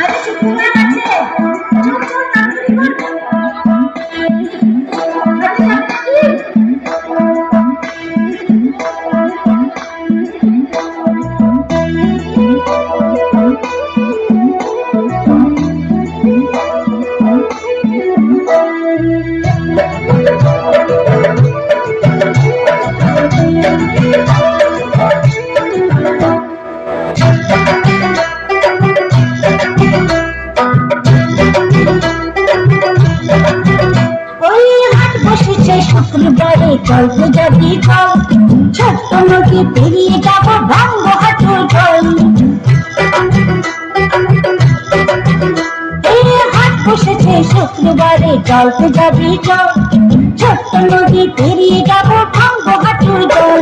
আরে শুক্রবার আছে, চল চল তাড়াতাড়ি কর। আরে শুক্রবারে চল তো যাবি চল, ছোট্ট নদী পেরিয়ে যাব ভাঙ্গ হাঁটু জল। এই হাট বসেছে শুক্রবারে চল তো যাবি চল, ছোট্ট নদী পেরিয়ে যাব ভাঙ্গ হাঁটু জল।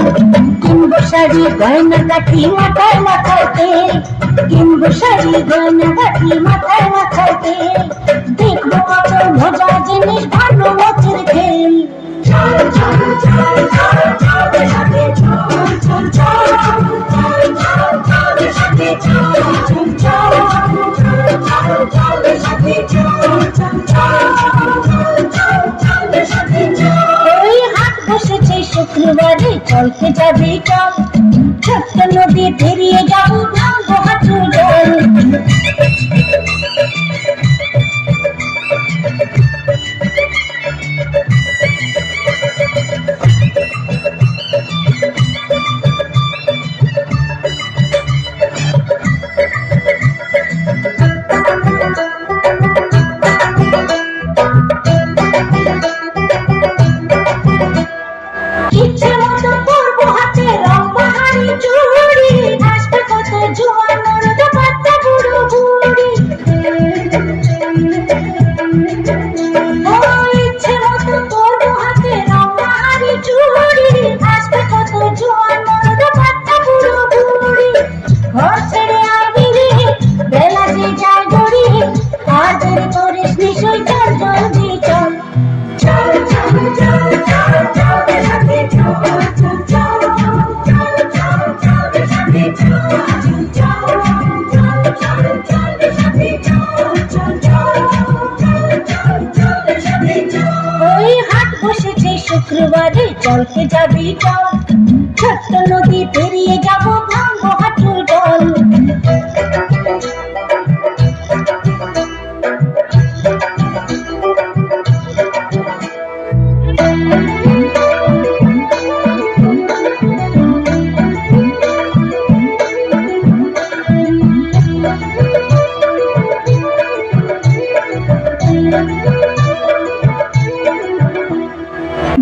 কিনবো শাড়ি গয়না কাঠি মাথায় মাথায় তেল, কিনবো শাড়ি গয়না কাঠি মাথায় মাথায় তেল। দেখবো কত মজা জিনিস ভালো মজের খেল। চল চল চল চল চল সাথে চল চল চল চল চল চল সাথে চল চল চল চল চল সাথে চল চল চল চল সাথে চল। ওই হাট বসেছে শুক্রবারে চলতে যাবি চল, ছোট্ট নদী পেরিয়ে যাবো ভাঙ্গো হাঁটু জল। ইচ্ছে মতো পরবো হাতে রং বাহারি চুড়ি, আসবে কত জোয়ান মরদ বাচ্চা বুড়ো বুড়ি। ইচ্ছে মতো পরবো হাতে রং বাহারি চুড়ি, আসবে কত জোয়ান মরদ বাচ্চা বুড়ো বুড়ি। ঘর ছেড়ে আবি রে বেলা যে যায় গড়ি, আর দেরি করিস নিশই চল জলদি চল। চল চল চল চল চল সাথে চল চল চল চল চল চল সাথে চল চল চল চল চল সাথে চল চল চল চল চল সাথে চল। ওই হাট বসেছে শুক্রবারে চলতে যাবি চল, ছোট্ট নদী পেরিয়ে যাব ভাঙ্গো হাঁটু জল।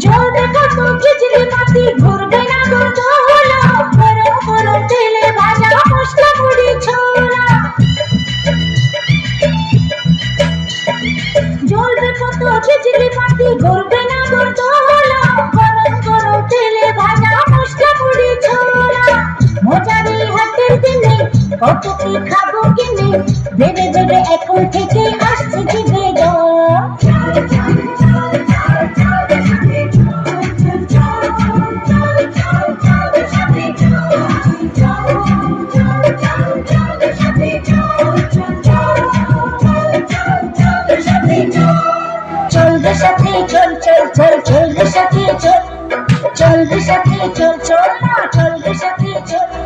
জল দেখো তো খিচড়ি পাতি ঘুরবে না গো তোলা, গরম গরম তেলে ভাজা মশলা মুড়ি ছোলা। জল দেখো তো খিচড়ি পাতি ঘুরবে না গো তোলা, গরম গরম তেলে ভাজা মশলা মুড়ি ছোলা। মজারি হাতের দিনে কত কি খাবো কিনে, ভেবে ভেবে এখন থেকে আসছে জিভে জল। চল চল চল চল চল সাথে চল চল চল চল চল সাথে চল চল চল চল সাথে চল চল চল সাথে চল। চল রে সাথে চল চল চল চল রে সাথে চল, চল রে সাথে চল চল না চল রে সাথে চল।